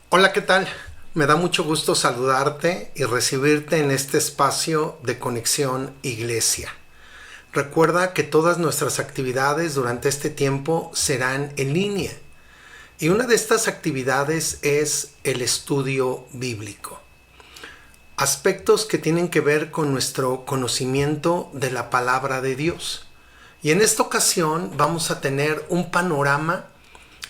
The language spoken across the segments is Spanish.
Hola, ¿qué tal? Me da mucho gusto saludarte y recibirte en este espacio de Conexión Iglesia. Recuerda que todas nuestras actividades durante este tiempo serán en línea y una de estas actividades es el estudio bíblico. Aspectos que tienen que ver con nuestro conocimiento de la palabra de Dios. Y en esta ocasión vamos a tener un panorama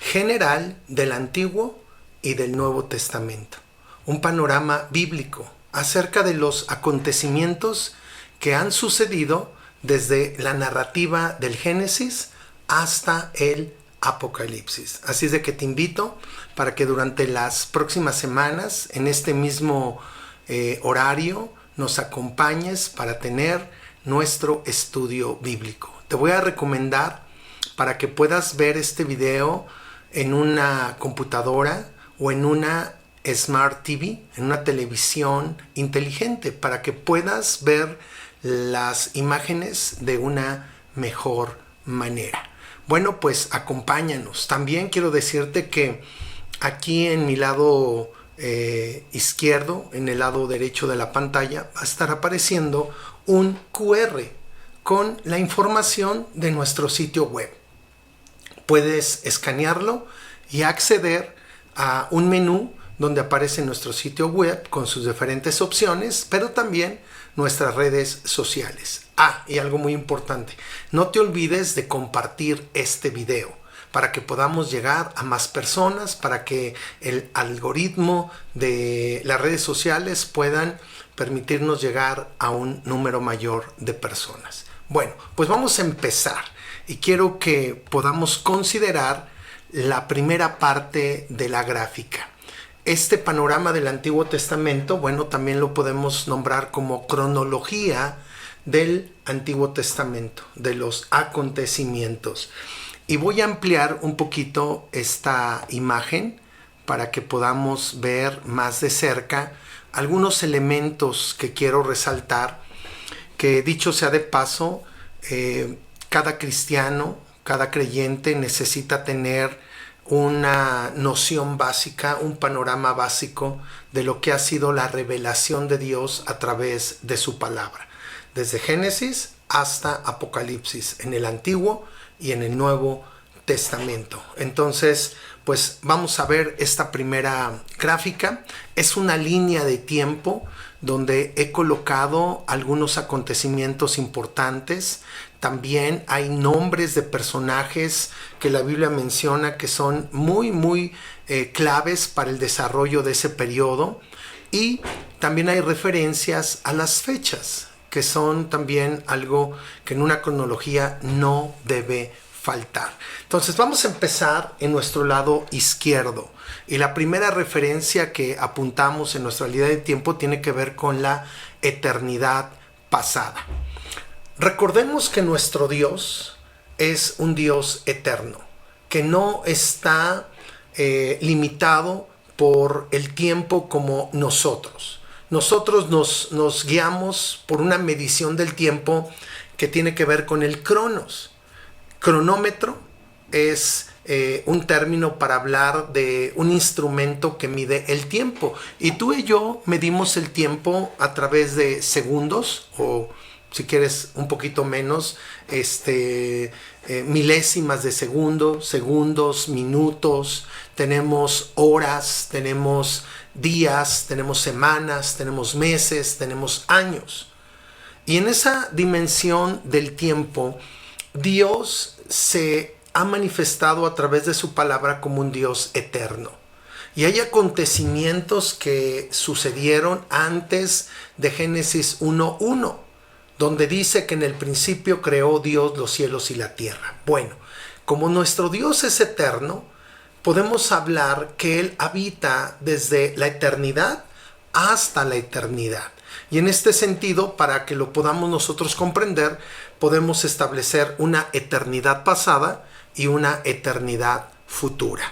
general del Antiguo y del Nuevo Testamento. Un panorama bíblico acerca de los acontecimientos que han sucedido desde la narrativa del Génesis hasta el Apocalipsis. Así es de que te invito para que durante las próximas semanas, en este mismo horario, nos acompañes para tener nuestro estudio bíblico. Te voy a recomendar para que puedas ver este video en una computadora o en una Smart TV, en una televisión inteligente, para que puedas ver las imágenes de una mejor manera. Bueno, pues acompáñanos. También quiero decirte que aquí en mi lado izquierdo, en el lado derecho de la pantalla, va a estar apareciendo un QR con la información de nuestro sitio web. Puedes escanearlo y acceder a un menú donde aparece nuestro sitio web con sus diferentes opciones, pero también nuestras redes sociales. Y algo muy importante, no te olvides de compartir este video para que podamos llegar a más personas, para que el algoritmo de las redes sociales puedan permitirnos llegar a un número mayor de personas. Bueno, pues vamos a empezar y quiero que podamos considerar la primera parte de la gráfica. Este panorama del Antiguo Testamento, bueno, también lo podemos nombrar como cronología del Antiguo Testamento, de los acontecimientos. Y voy a ampliar un poquito esta imagen para que podamos ver más de cerca algunos elementos que quiero resaltar, que dicho sea de paso, cada cristiano, cada creyente necesita tener una noción básica, un panorama básico de lo que ha sido la revelación de Dios a través de su palabra, desde Génesis hasta Apocalipsis, en el Antiguo y en el Nuevo Testamento. Entonces, pues vamos a ver esta primera gráfica. Es una línea de tiempo donde he colocado algunos acontecimientos importantes. También hay nombres de personajes que la Biblia menciona que son muy claves para el desarrollo de ese periodo. Y también hay referencias a las fechas, que son también algo que en una cronología no debe faltar. Entonces vamos a empezar en nuestro lado izquierdo. Y la primera referencia que apuntamos en nuestra línea de tiempo tiene que ver con la eternidad pasada. Recordemos que nuestro Dios es un Dios eterno, que no está limitado por el tiempo como nosotros. Nosotros nos guiamos por una medición del tiempo que tiene que ver con el cronos. Cronómetro es un término para hablar de un instrumento que mide el tiempo. Y tú y yo medimos el tiempo a través de segundos o, si quieres un poquito menos, milésimas de segundo, segundos, minutos. Tenemos horas, tenemos días, tenemos semanas, tenemos meses, tenemos años. Y en esa dimensión del tiempo, Dios se ha manifestado a través de su palabra como un Dios eterno. Y hay acontecimientos que sucedieron antes de Génesis 1:1, donde dice que en el principio creó Dios los cielos y la tierra. Bueno, como nuestro Dios es eterno, podemos hablar que Él habita desde la eternidad hasta la eternidad. Y en este sentido, para que lo podamos nosotros comprender, podemos establecer una eternidad pasada y una eternidad futura.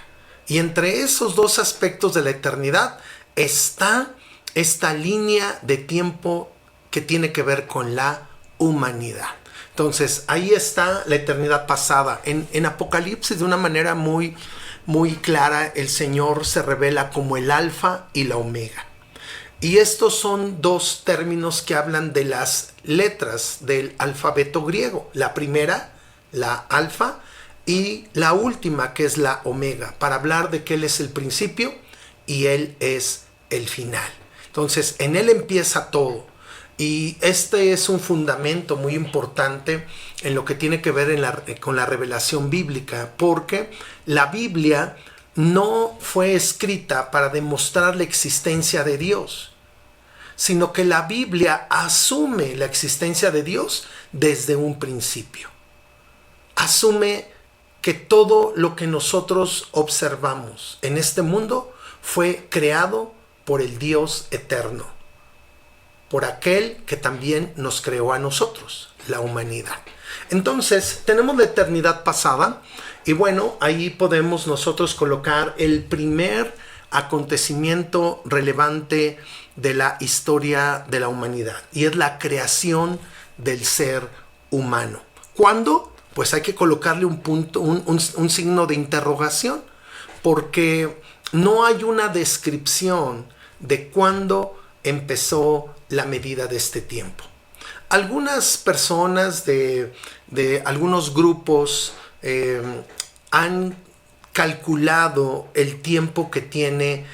Y entre esos dos aspectos de la eternidad está esta línea de tiempo que tiene que ver con la humanidad. Entonces, ahí está la eternidad pasada. En Apocalipsis, de una manera muy muy clara, el Señor se revela como el Alfa y la Omega. Y estos son dos términos que hablan de las letras del alfabeto griego. La primera, la alfa, y la última, que es la omega, para hablar de que Él es el principio y Él es el final. Entonces, en Él empieza todo. Y este es un fundamento muy importante en lo que tiene que ver con la revelación bíblica, porque la Biblia no fue escrita para demostrar la existencia de Dios, sino que la Biblia asume la existencia de Dios desde un principio. Asume que todo lo que nosotros observamos en este mundo fue creado por el Dios eterno, por aquel que también nos creó a nosotros, la humanidad. Entonces, tenemos la eternidad pasada y bueno, ahí podemos nosotros colocar el primer acontecimiento relevante de la historia de la humanidad, y es la creación del ser humano. ¿Cuándo? Pues hay que colocarle un punto, un signo de interrogación, porque no hay una descripción de cuándo empezó la medida de este tiempo. Algunas personas de algunos grupos han calculado el tiempo que tiene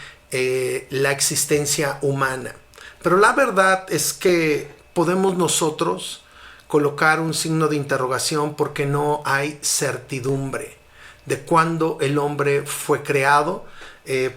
la existencia humana, pero la verdad es que podemos nosotros colocar un signo de interrogación porque no hay certidumbre de cuándo el hombre fue creado.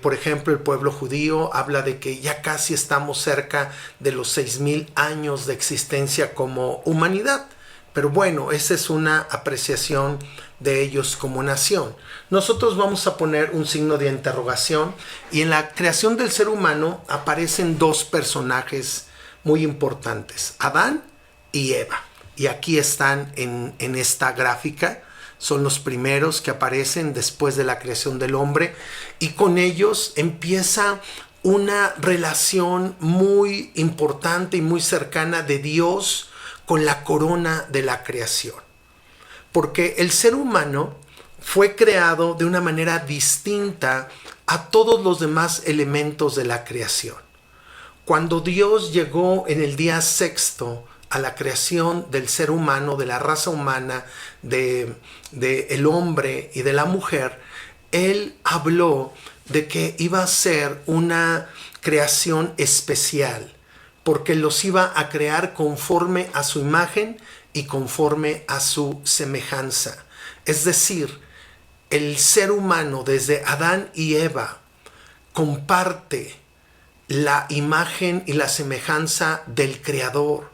Por ejemplo, el pueblo judío habla de que ya casi estamos cerca de los 6,000 años de existencia como humanidad. Pero bueno, esa es una apreciación de ellos como nación. Nosotros vamos a poner un signo de interrogación, y en la creación del ser humano aparecen dos personajes muy importantes, Adán y Eva. Y aquí están en esta gráfica. Son los primeros que aparecen después de la creación del hombre, y con ellos empieza una relación muy importante y muy cercana de Dios con la corona de la creación. Porque el ser humano fue creado de una manera distinta a todos los demás elementos de la creación. Cuando Dios llegó en el día sexto a la creación del ser humano, de la raza humana, de el hombre y de la mujer, Él habló de que iba a ser una creación especial, porque los iba a crear conforme a su imagen y conforme a su semejanza. Es decir, el ser humano desde Adán y Eva comparte la imagen y la semejanza del Creador.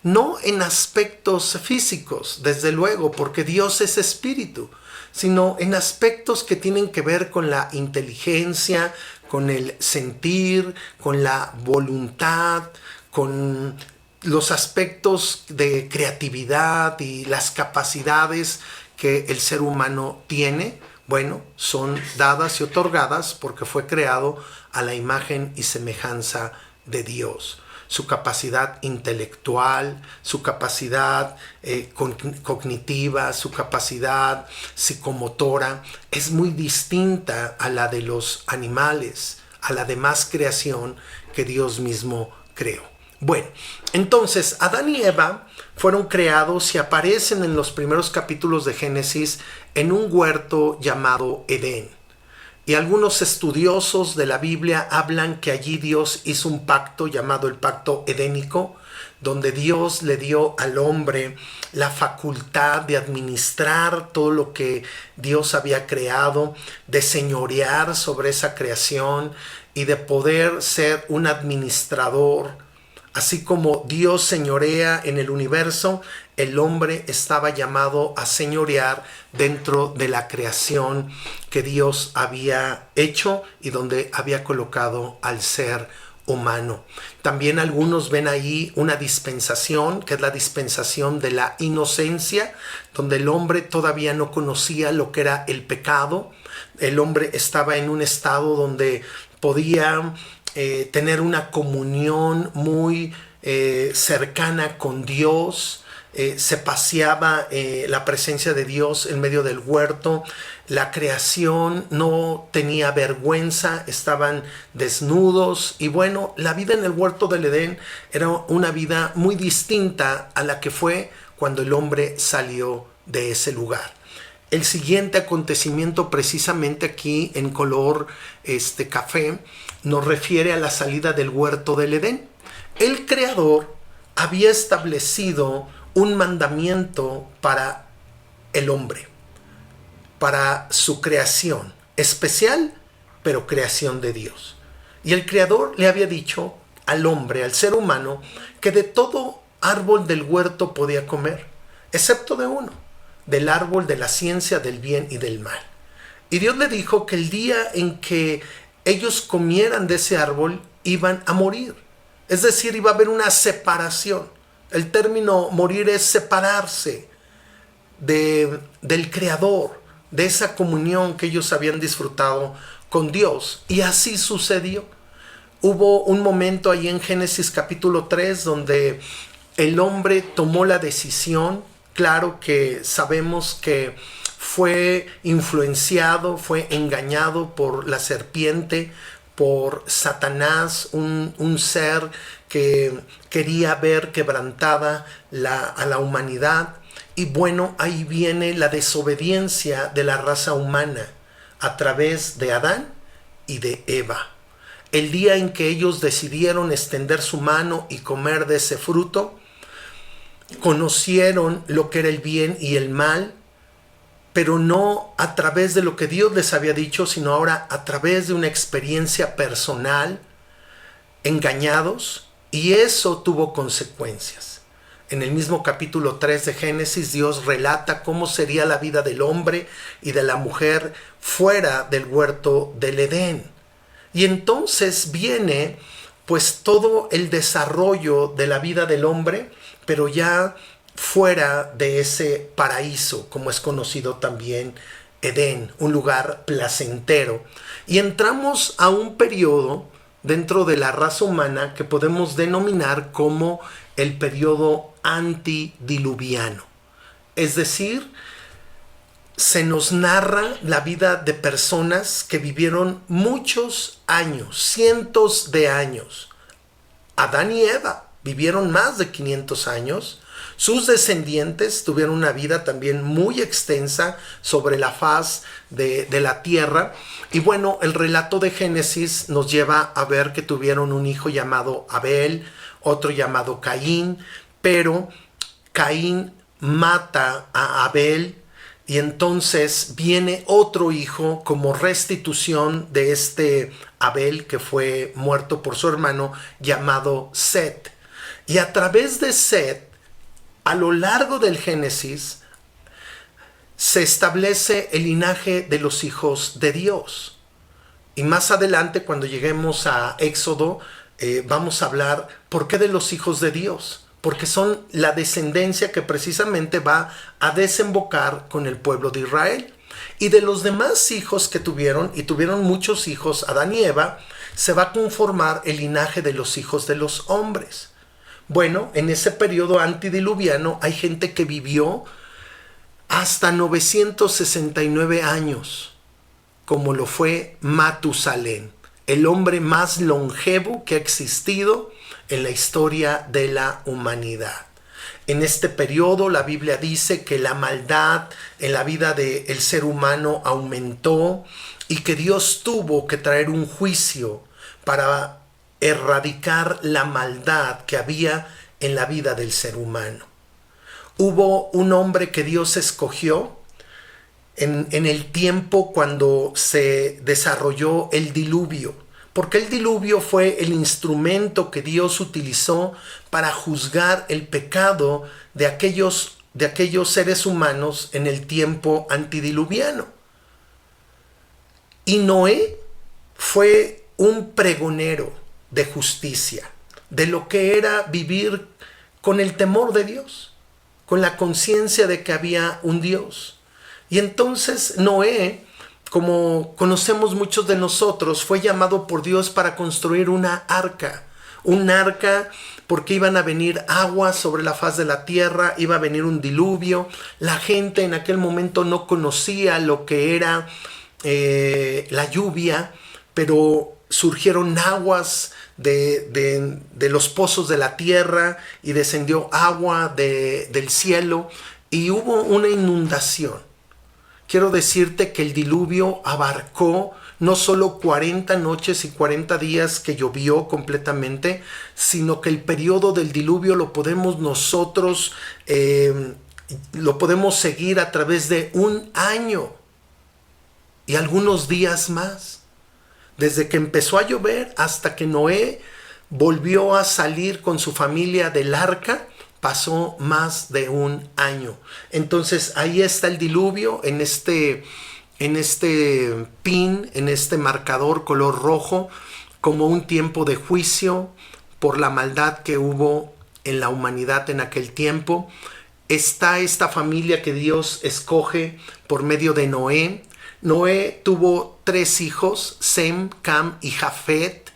No en aspectos físicos, desde luego, porque Dios es espíritu, sino en aspectos que tienen que ver con la inteligencia, con el sentir, con la voluntad, con los aspectos de creatividad y las capacidades que el ser humano tiene. Bueno, son dadas y otorgadas porque fue creado a la imagen y semejanza de Dios. Su capacidad intelectual, su capacidad cognitiva, su capacidad psicomotora es muy distinta a la de los animales, a la demás creación que Dios mismo creó. Bueno, entonces Adán y Eva fueron creados y aparecen en los primeros capítulos de Génesis en un huerto llamado Edén. Y algunos estudiosos de la Biblia hablan que allí Dios hizo un pacto llamado el pacto edénico, donde Dios le dio al hombre la facultad de administrar todo lo que Dios había creado, de señorear sobre esa creación y de poder ser un administrador. Así como Dios señorea en el universo, el hombre estaba llamado a señorear dentro de la creación que Dios había hecho y donde había colocado al ser humano. También algunos ven ahí una dispensación, que es la dispensación de la inocencia, donde el hombre todavía no conocía lo que era el pecado. El hombre estaba en un estado donde podía tener una comunión muy cercana con Dios, se paseaba la presencia de Dios en medio del huerto. La creación no tenía vergüenza, estaban desnudos y bueno, la vida en el huerto del Edén era una vida muy distinta a la que fue cuando el hombre salió de ese lugar. El siguiente acontecimiento, precisamente aquí en color café, nos refiere a la salida del huerto del Edén. El Creador había establecido un mandamiento para el hombre, para su creación, especial, pero creación de Dios. Y el Creador le había dicho al hombre, al ser humano, que de todo árbol del huerto podía comer, excepto de uno, del árbol de la ciencia del bien y del mal. Y Dios le dijo que el día en que ellos comieran de ese árbol iban a morir. Es decir, iba a haber una separación. El término morir es separarse del Creador, de esa comunión que ellos habían disfrutado con Dios. Y así sucedió. Hubo un momento ahí en Génesis capítulo 3 donde el hombre tomó la decisión. Claro que sabemos que fue influenciado, fue engañado por la serpiente, por Satanás, un ser que quería ver quebrantada a la humanidad. Y bueno, ahí viene la desobediencia de la raza humana a través de Adán y de Eva. El día en que ellos decidieron extender su mano y comer de ese fruto, conocieron lo que era el bien y el mal, pero no a través de lo que Dios les había dicho, sino ahora a través de una experiencia personal, engañados, y eso tuvo consecuencias. En el mismo capítulo 3 de Génesis, Dios relata cómo sería la vida del hombre y de la mujer fuera del huerto del Edén. Y entonces viene pues todo el desarrollo de la vida del hombre, pero ya fuera de ese paraíso, como es conocido también Edén, un lugar placentero. Y entramos a un periodo dentro de la raza humana que podemos denominar como el periodo antidiluviano. Es decir, se nos narra la vida de personas que vivieron muchos años, cientos de años. Adán y Eva vivieron más de 500 años. Sus descendientes tuvieron una vida también muy extensa sobre la faz de la tierra. Y bueno, el relato de Génesis nos lleva a ver que tuvieron un hijo llamado Abel, otro llamado Caín, pero Caín mata a Abel y entonces viene otro hijo como restitución de este Abel que fue muerto por su hermano, llamado Set. Y a través de Set, a lo largo del Génesis, se establece el linaje de los hijos de Dios. Y más adelante, cuando lleguemos a Éxodo, vamos a hablar por qué de los hijos de Dios. Porque son la descendencia que precisamente va a desembocar con el pueblo de Israel. Y de los demás hijos que tuvieron, y tuvieron muchos hijos, Adán y Eva, se va a conformar el linaje de los hijos de los hombres. Bueno, en ese periodo antidiluviano hay gente que vivió hasta 969 años, como lo fue Matusalén, el hombre más longevo que ha existido en la historia de la humanidad. En este periodo la Biblia dice que la maldad en la vida del ser humano aumentó y que Dios tuvo que traer un juicio para erradicar la maldad que había en la vida del ser humano. Hubo un hombre que Dios escogió en el tiempo cuando se desarrolló el diluvio, porque el diluvio fue el instrumento que Dios utilizó para juzgar el pecado de aquellos seres humanos en el tiempo antidiluviano. Y Noé fue un pregonero de justicia, de lo que era vivir con el temor de Dios, con la conciencia de que había un Dios. Y entonces Noé, como conocemos muchos de nosotros, fue llamado por Dios para construir una arca porque iban a venir aguas sobre la faz de la tierra, iba a venir un diluvio. La gente en aquel momento no conocía lo que era la lluvia, pero surgieron aguas de los pozos de la tierra y descendió agua del cielo y hubo una inundación. Quiero decirte que el diluvio abarcó no solo 40 noches y 40 días que llovió completamente, sino que el periodo del diluvio lo podemos nosotros, lo podemos seguir a través de un año y algunos días más. Desde que empezó a llover hasta que Noé volvió a salir con su familia del arca, pasó más de un año. Entonces ahí está el diluvio en este pin, en este marcador color rojo, como un tiempo de juicio por la maldad que hubo en la humanidad en aquel tiempo. Está esta familia que Dios escoge por medio de Noé. Noé tuvo 3 hijos, Sem, Cam y Jafet,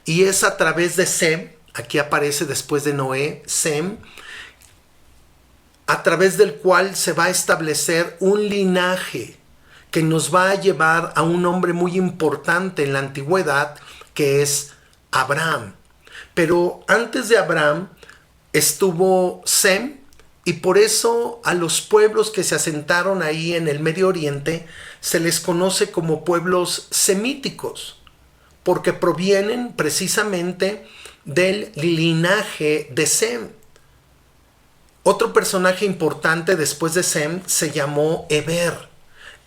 y es a través de Sem, aquí aparece después de Noé, Sem, a través del cual se va a establecer un linaje que nos va a llevar a un hombre muy importante en la antigüedad, que es Abraham. Pero antes de Abraham estuvo Sem, y por eso a los pueblos que se asentaron ahí en el Medio Oriente se les conoce como pueblos semíticos, porque provienen precisamente del linaje de Sem. Otro personaje importante después de Sem se llamó Eber.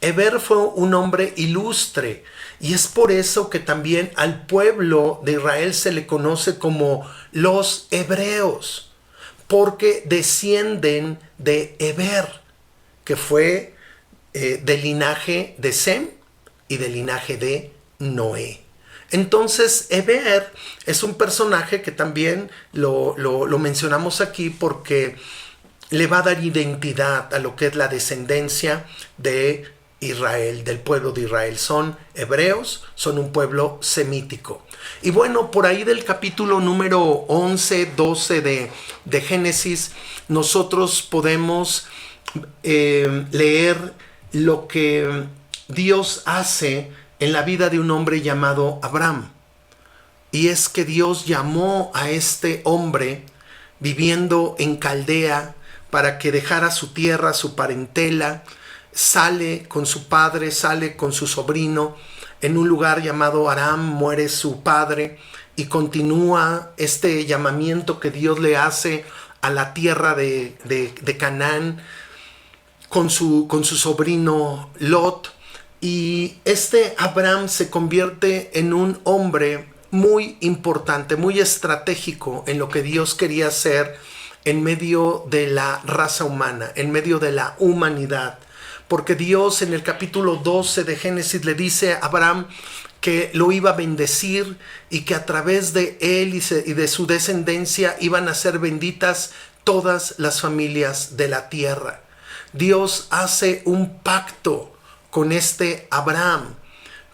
Eber fue un hombre ilustre y es por eso que también al pueblo de Israel se le conoce como los hebreos, porque descienden de Eber, que fue del linaje de Sem y del linaje de Noé. Entonces Eber es un personaje que también lo mencionamos aquí porque le va a dar identidad a lo que es la descendencia de Israel, del pueblo de Israel. Son hebreos, son un pueblo semítico. Y bueno, por ahí del capítulo número 11, 12 de Génesis, nosotros podemos leer lo que Dios hace en la vida de un hombre llamado Abraham. Y es que Dios llamó a este hombre viviendo en Caldea para que dejara su tierra, su parentela, sale con su padre, sale con su sobrino, en un lugar llamado Aram, muere su padre y continúa este llamamiento que Dios le hace a la tierra de Canaán con su sobrino Lot. Y este Abraham se convierte en un hombre muy importante, muy estratégico en lo que Dios quería hacer en medio de la raza humana, en medio de la humanidad. Porque Dios en el capítulo 12 de Génesis le dice a Abraham que lo iba a bendecir y que a través de él y de su descendencia iban a ser benditas todas las familias de la tierra. Dios hace un pacto con este Abraham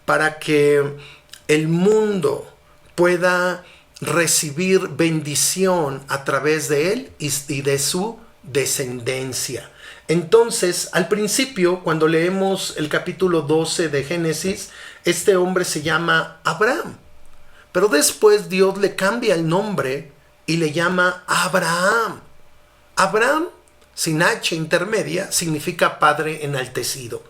para que el mundo pueda recibir bendición a través de él y de su descendencia. Entonces, al principio, cuando leemos el capítulo 12 de Génesis, este hombre se llama Abraham. Pero después Dios le cambia el nombre y le llama Abraham. Abraham, sin H intermedia, significa padre enaltecido.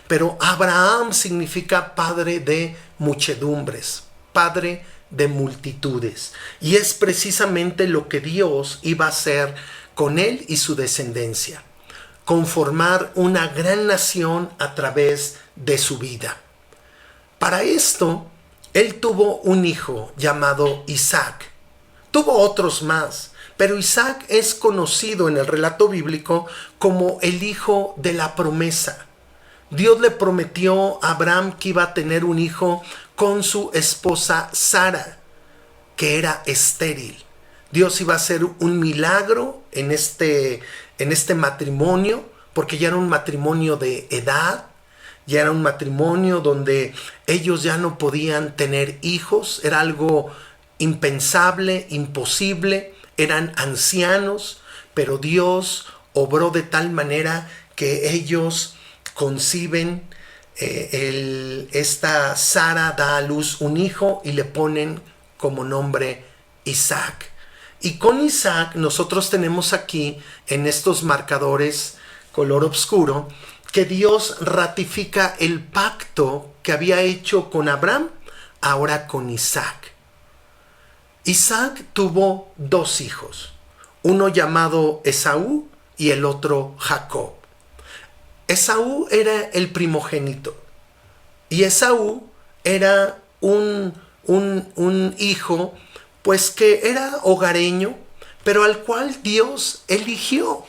Pero Abraham significa padre de muchedumbres, padre de multitudes. Y es precisamente lo que Dios iba a hacer con él y su descendencia. Conformar una gran nación a través de su vida. Para esto, él tuvo un hijo llamado Isaac. Tuvo otros más, pero Isaac es conocido en el relato bíblico como el hijo de la promesa. Dios le prometió a Abraham que iba a tener un hijo con su esposa Sara, que era estéril. Dios iba a hacer un milagro en este matrimonio, porque ya era un matrimonio de edad, ya era un matrimonio donde ellos ya no podían tener hijos, era algo impensable, imposible. eran ancianos, pero Dios obró de tal manera que ellos conciben, esta Sara da a luz un hijo y le ponen como nombre Isaac. Y con Isaac nosotros tenemos aquí en estos marcadores color oscuro que Dios ratifica el pacto que había hecho con Abraham, ahora con Isaac. Isaac tuvo dos hijos, uno llamado Esaú y el otro Jacob. Esaú era el primogénito y Esaú era un hijo pues que era hogareño, pero al cual Dios eligió.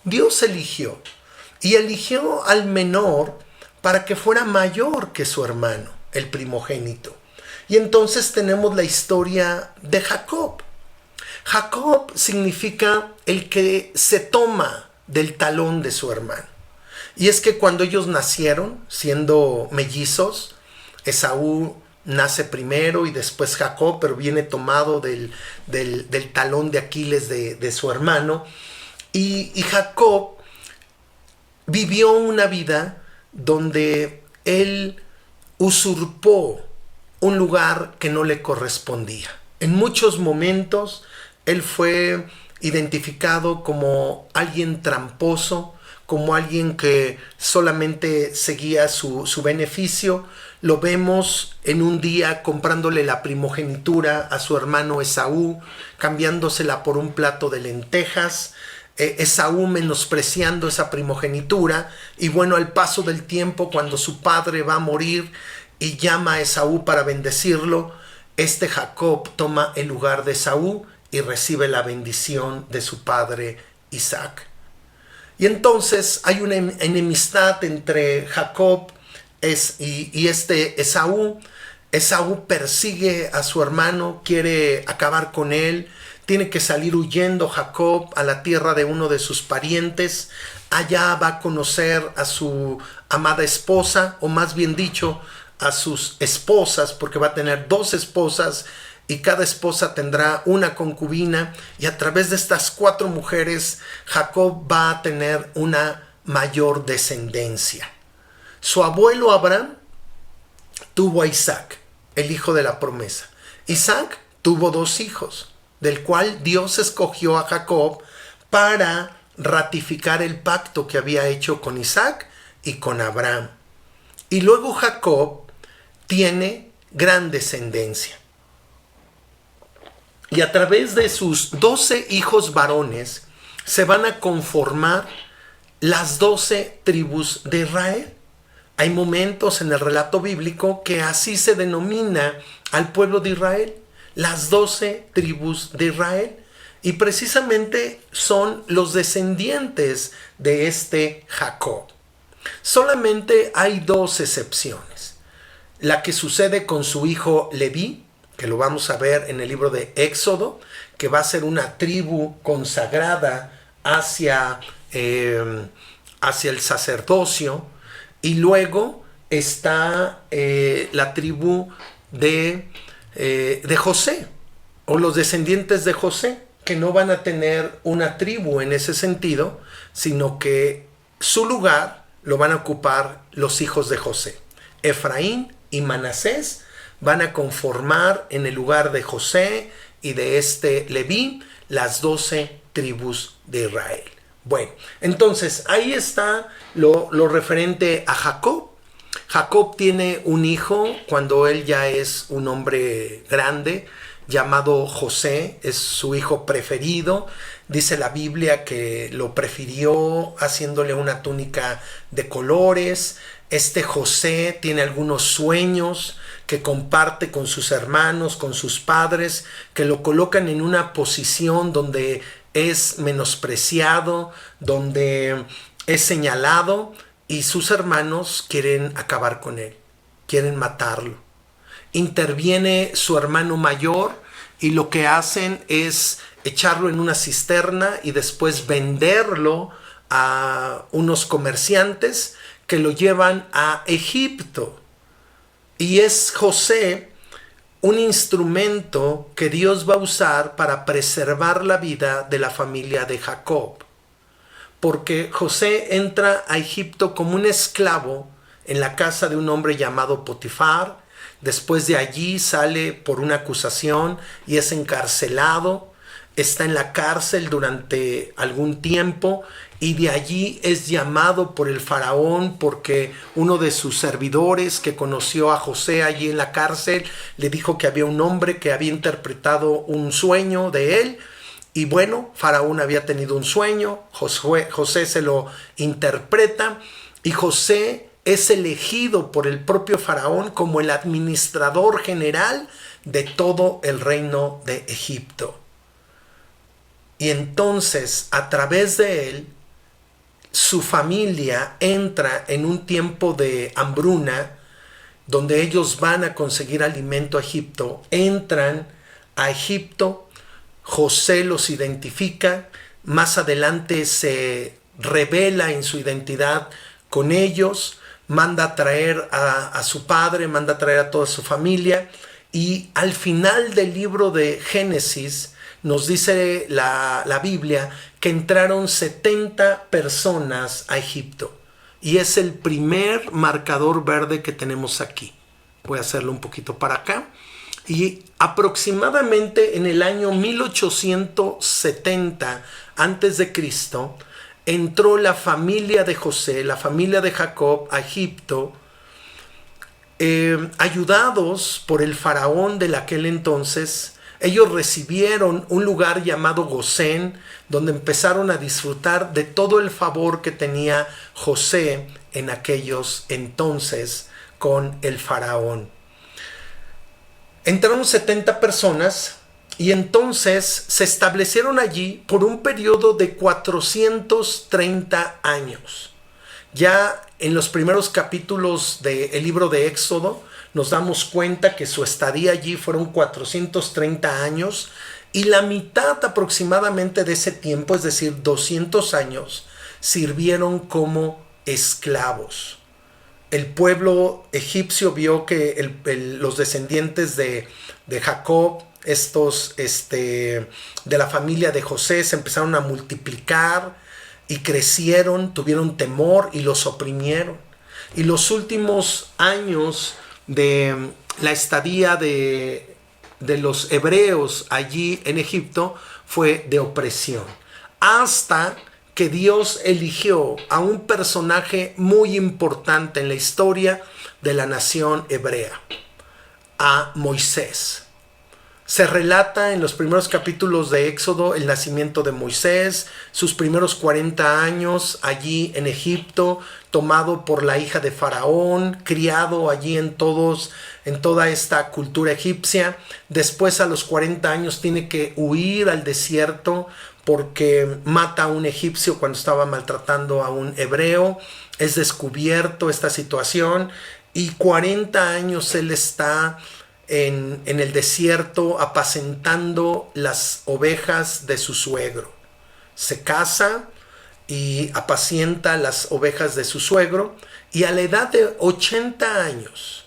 Dios eligió y eligió al menor para que fuera mayor que su hermano, el primogénito. Y entonces tenemos la historia de Jacob. Jacob significa el que se toma del talón de su hermano. Y es que cuando ellos nacieron, siendo mellizos, Esaú nace primero y después Jacob, pero viene tomado del talón de Aquiles de su hermano. Y Jacob vivió una vida donde él usurpó un lugar que no le correspondía. En muchos momentos él fue identificado como alguien tramposo, como alguien que solamente seguía su beneficio. Lo vemos en un día comprándole la primogenitura a su hermano Esaú, cambiándosela por un plato de lentejas, Esaú menospreciando esa primogenitura. Y bueno, al paso del tiempo, cuando su padre va a morir y llama a Esaú para bendecirlo, Jacob toma el lugar de Esaú y recibe la bendición de su padre Isaac. Y entonces hay una enemistad entre Jacob y Esaú. Esaú persigue a su hermano, quiere acabar con él. Tiene que salir huyendo Jacob a la tierra de uno de sus parientes. Allá va a conocer a su amada esposa, o más bien dicho, a sus esposas, porque va a tener dos esposas y cada esposa tendrá una concubina, y a través de estas 4 mujeres Jacob va a tener una mayor descendencia. Su abuelo Abraham tuvo a Isaac, el hijo de la promesa. Isaac tuvo 2 hijos, del cual Dios escogió a Jacob para ratificar el pacto que había hecho con Isaac y con Abraham. Y luego Jacob tiene gran descendencia. Y a través de sus 12 hijos varones se van a conformar las 12 tribus de Israel. Hay momentos en el relato bíblico que así se denomina al pueblo de Israel, las 12 tribus de Israel. Y precisamente son los descendientes de Jacob. Solamente hay 2 excepciones. La que sucede con su hijo Leví, que lo vamos a ver en el libro de Éxodo, que va a ser una tribu consagrada hacia el sacerdocio. Y luego está la tribu de José, o los descendientes de José, que no van a tener una tribu en ese sentido, sino que su lugar lo van a ocupar los hijos de José. Efraín y Manasés van a conformar en el lugar de José y de Leví las 12 tribus de Israel. Bueno, entonces ahí está lo referente a Jacob. Jacob tiene un hijo cuando él ya es un hombre grande, llamado José, es su hijo preferido. Dice la Biblia que lo prefirió haciéndole una túnica de colores. José tiene algunos sueños que comparte con sus hermanos, con sus padres, que lo colocan en una posición donde es menospreciado, donde es señalado, y sus hermanos quieren acabar con él, quieren matarlo. Interviene su hermano mayor y lo que hacen es echarlo en una cisterna y después venderlo a unos comerciantes que lo llevan a Egipto. Y es José un instrumento que Dios va a usar para preservar la vida de la familia de Jacob. Porque José entra a Egipto como un esclavo en la casa de un hombre llamado Potifar. Después de allí sale por una acusación y es encarcelado. Está en la cárcel durante algún tiempo y de allí es llamado por el faraón porque uno de sus servidores que conoció a José allí en la cárcel le dijo que había un hombre que había interpretado un sueño de él. Y bueno, faraón había tenido un sueño, José se lo interpreta y José es elegido por el propio faraón como el administrador general de todo el reino de Egipto. Y entonces, a través de él, su familia entra en un tiempo de hambruna, donde ellos van a conseguir alimento a Egipto. Entran a Egipto, José los identifica, más adelante se revela en su identidad con ellos, manda a traer a su padre, manda a traer a toda su familia, y al final del libro de Génesis nos dice la Biblia que entraron 70 personas a Egipto. Y es el primer marcador verde que tenemos aquí. Voy a hacerlo un poquito para acá. Y aproximadamente en el año 1870 a.C., entró la familia de José, la familia de Jacob a Egipto, ayudados por el faraón de aquel entonces. Ellos recibieron un lugar llamado Gosén, donde empezaron a disfrutar de todo el favor que tenía José en aquellos entonces con el faraón. Entraron 70 personas y entonces se establecieron allí por un periodo de 430 años. Ya en los primeros capítulos del libro de Éxodo nos damos cuenta que su estadía allí fueron 430 años y la mitad aproximadamente de ese tiempo, es decir, 200 años, sirvieron como esclavos. El pueblo egipcio vio que los descendientes de Jacob, estos de la familia de José, se empezaron a multiplicar y crecieron, tuvieron temor y los oprimieron. Y los últimos años de la estadía de los hebreos allí en Egipto fue de opresión, hasta que Dios eligió a un personaje muy importante en la historia de la nación hebrea, a Moisés. Se relata en los primeros capítulos de Éxodo el nacimiento de Moisés, sus primeros 40 años allí en Egipto, tomado por la hija de Faraón, criado allí en toda esta cultura egipcia. Después, a los 40 años, tiene que huir al desierto porque mata a un egipcio cuando estaba maltratando a un hebreo. Es descubierto esta situación y 40 años él está en el desierto apacentando las ovejas de su suegro. Se casa y apacienta las ovejas de su suegro, y a la edad de 80 años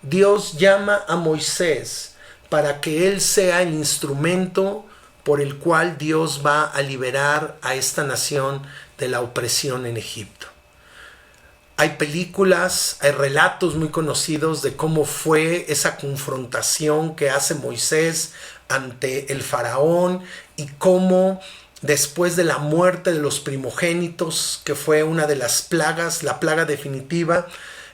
Dios llama a Moisés para que él sea el instrumento por el cual Dios va a liberar a esta nación de la opresión en Egipto. Hay películas, hay relatos muy conocidos de cómo fue esa confrontación que hace Moisés ante el faraón y cómo después de la muerte de los primogénitos, que fue una de las plagas, la plaga definitiva,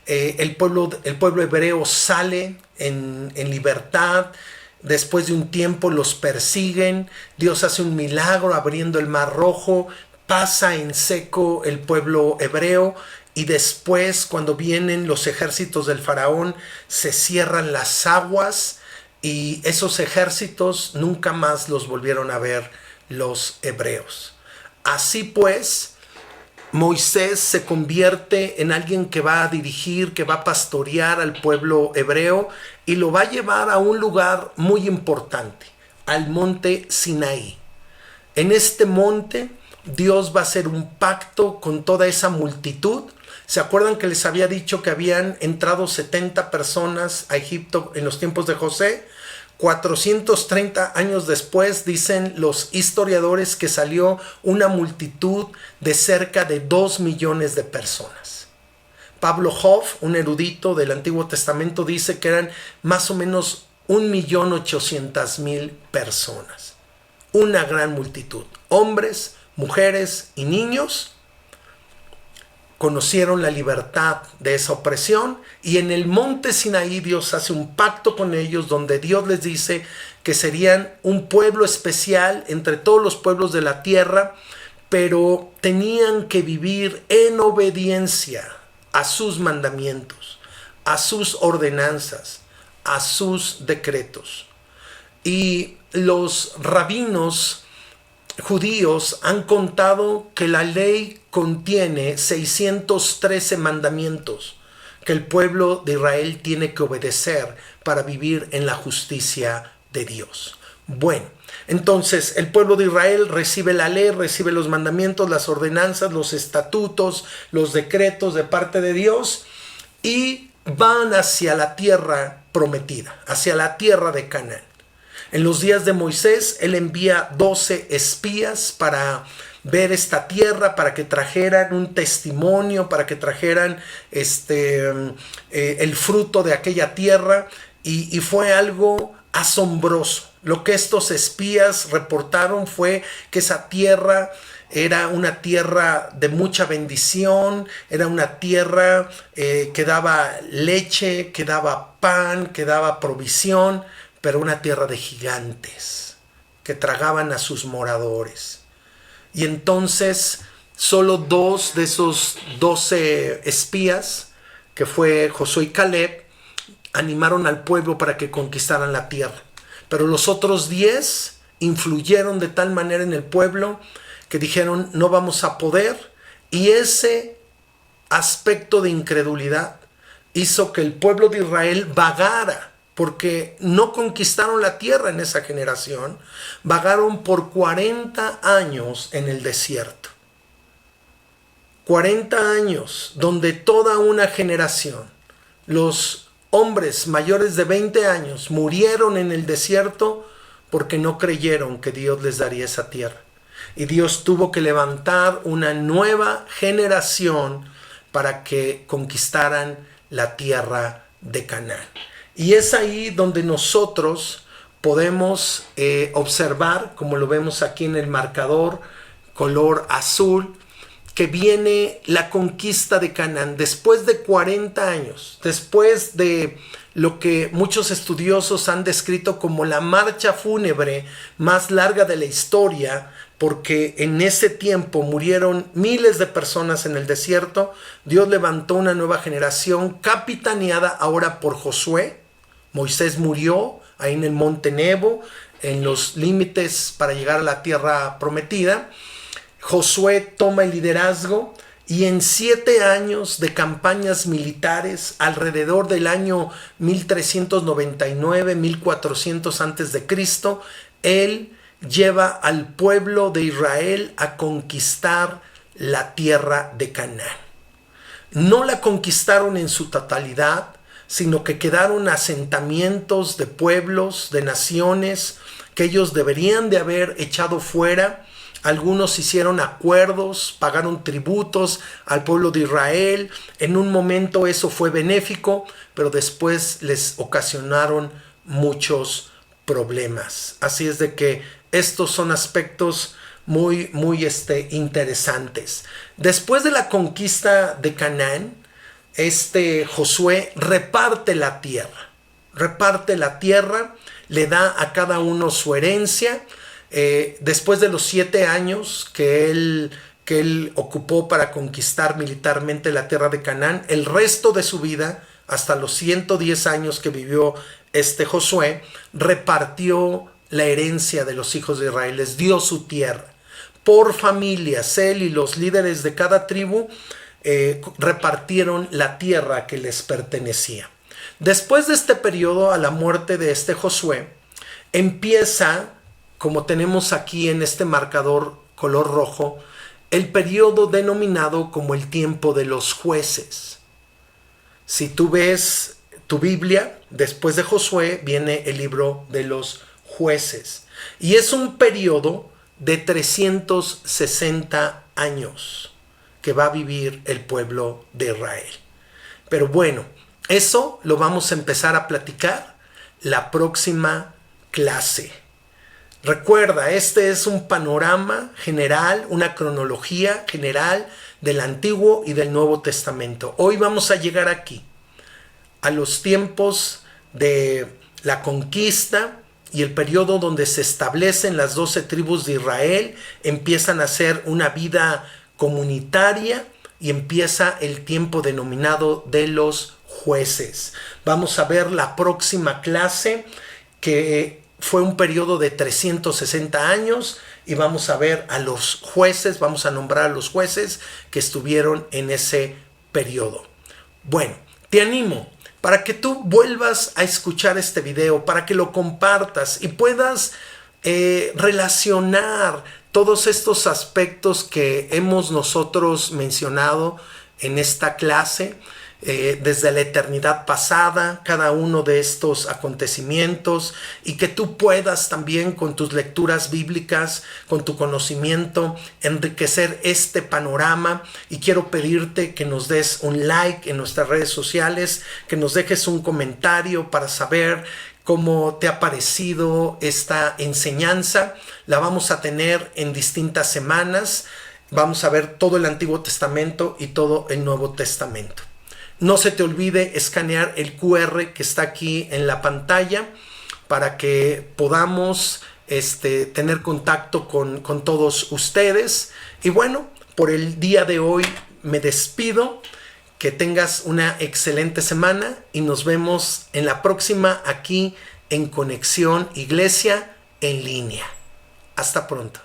el pueblo hebreo sale en libertad. Después de un tiempo los persiguen, Dios hace un milagro abriendo el Mar Rojo, pasa en seco el pueblo hebreo. Y después, cuando vienen los ejércitos del faraón, se cierran las aguas y esos ejércitos nunca más los volvieron a ver los hebreos. Así pues, Moisés se convierte en alguien que va a dirigir, que va a pastorear al pueblo hebreo y lo va a llevar a un lugar muy importante, al monte Sinaí. En este monte, Dios va a hacer un pacto con toda esa multitud. ¿Se acuerdan que les había dicho que habían entrado 70 personas a Egipto en los tiempos de José? 430 años después, dicen los historiadores que salió una multitud de cerca de 2 millones de personas. Pablo Hoff, un erudito del Antiguo Testamento, dice que eran más o menos 1.800.000 personas. Una gran multitud. Hombres, mujeres y niños conocieron la libertad de esa opresión, y en el monte Sinaí Dios hace un pacto con ellos donde Dios les dice que serían un pueblo especial entre todos los pueblos de la tierra, pero tenían que vivir en obediencia a sus mandamientos, a sus ordenanzas, a sus decretos. Y los rabinos judíos han contado que la ley contiene 613 mandamientos que el pueblo de Israel tiene que obedecer para vivir en la justicia de Dios. Bueno, entonces el pueblo de Israel recibe la ley, recibe los mandamientos, las ordenanzas, los estatutos, los decretos de parte de Dios, y van hacia la tierra prometida, hacia la tierra de Canaán. En los días de Moisés, él envía 12 espías para ver esta tierra, para que trajeran un testimonio, para que trajeran el fruto de aquella tierra, y fue algo asombroso. Lo que estos espías reportaron fue que esa tierra era una tierra de mucha bendición, era una tierra que daba leche, que daba pan, que daba provisión, pero una tierra de gigantes que tragaban a sus moradores. Y entonces solo 2 de esos 12 espías, que fue Josué y Caleb, animaron al pueblo para que conquistaran la tierra. Pero los otros 10 influyeron de tal manera en el pueblo que dijeron: no vamos a poder. Y ese aspecto de incredulidad hizo que el pueblo de Israel vagara, porque no conquistaron la tierra en esa generación. Vagaron por 40 años en el desierto. 40 años donde toda una generación, los hombres mayores de 20 años, murieron en el desierto porque no creyeron que Dios les daría esa tierra. Y Dios tuvo que levantar una nueva generación para que conquistaran la tierra de Canaán. Y es ahí donde nosotros podemos observar, como lo vemos aquí en el marcador color azul, que viene la conquista de Canaán después de 40 años, después de lo que muchos estudiosos han descrito como la marcha fúnebre más larga de la historia, porque en ese tiempo murieron miles de personas en el desierto. Dios levantó una nueva generación capitaneada ahora por Josué. Moisés murió ahí en el monte Nebo, en los límites para llegar a la tierra prometida. Josué toma el liderazgo, y en 7 años de campañas militares, alrededor del año 1399, 1400 antes de Cristo, él lleva al pueblo de Israel a conquistar la tierra de Canaán. No la conquistaron en su totalidad, sino que quedaron asentamientos de pueblos, de naciones, que ellos deberían de haber echado fuera. Algunos hicieron acuerdos, pagaron tributos al pueblo de Israel. En un momento eso fue benéfico, pero después les ocasionaron muchos problemas. Así es de que estos son aspectos muy interesantes. Después de la conquista de Canaán, Josué reparte la tierra, le da a cada uno su herencia. Después de los 7 años que él ocupó para conquistar militarmente la tierra de Canaán, el resto de su vida, hasta los 110 años que vivió Josué, repartió la herencia de los hijos de Israel, les dio su tierra por familias. Él y los líderes de cada tribu repartieron la tierra que les pertenecía. Después de este periodo, a la muerte de Josué, empieza, como tenemos aquí en este marcador color rojo, el periodo denominado como el tiempo de los jueces. Si tú tu Biblia, después de Josué viene el libro de los Jueces. Y es un periodo de 360 años que va a vivir el pueblo de Israel. Pero bueno, eso lo vamos a empezar a platicar la próxima clase. Recuerda, este es un panorama general, una cronología general del Antiguo y del Nuevo Testamento. Hoy vamos a llegar aquí, a los tiempos de la conquista y el periodo donde se establecen las 12 tribus de Israel, empiezan a hacer una vida comunitaria y empieza el tiempo denominado de los jueces. Vamos a ver la próxima clase, que fue un periodo de 360 años, y vamos a ver a los jueces, vamos a nombrar a los jueces que estuvieron en ese periodo. Bueno, te animo para que tú vuelvas a escuchar este video, para que lo compartas y puedas relacionar todos estos aspectos que hemos nosotros mencionado en esta clase, desde la eternidad pasada, cada uno de estos acontecimientos, y que tú puedas también con tus lecturas bíblicas, con tu conocimiento, enriquecer este panorama. Y quiero pedirte que nos des un like en nuestras redes sociales, que nos dejes un comentario para saber cómo te ha parecido esta enseñanza. La vamos a tener en distintas semanas. Vamos a ver todo el Antiguo Testamento y todo el Nuevo Testamento. No se te olvide escanear el QR que está aquí en la pantalla para que podamos tener contacto con todos ustedes. Y bueno, por el día de hoy me despido. Que tengas una excelente semana y nos vemos en la próxima aquí en Conexión Iglesia en línea. Hasta pronto.